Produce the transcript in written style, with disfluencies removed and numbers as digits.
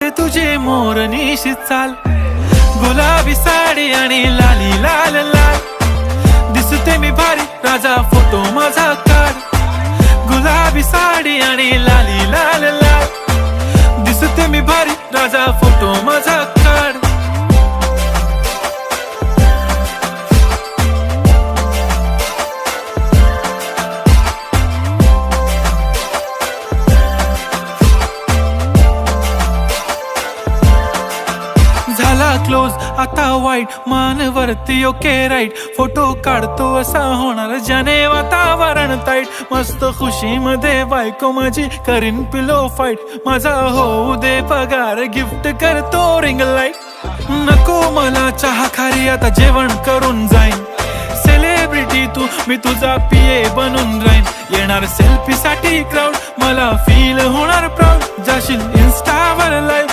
आवडते तुझे मोरनीशी चाल, गुलाबी साडी आणि लाली लाल लाल. दिसते मी भारी राजा फोटो माझा काढ, गुलाबी साडी आणि लाली लाल लाल. दिसते मी भारी राजा फोटो माझा काढ. झाला क्लोज आता वाईट, मानवरती ओके राईट. फोटो काढतो असा होणार ज्याने वातावरण ताईट. मस्त खुशी मध्ये बायको माझी करीन पिलो फाईट. माझा होऊ दे पगार, गिफ्ट करतो रिंग लाईट. नको मला चहा खारी, आता जेवण करून जाईन. सेलिब्रिटी तू, मी तुझा पिये बनून राहीन. येणार सेल्फी साठी क्राऊड, मला फील होणार प्राऊड. जाशील इन्स्टावर लाईव्ह,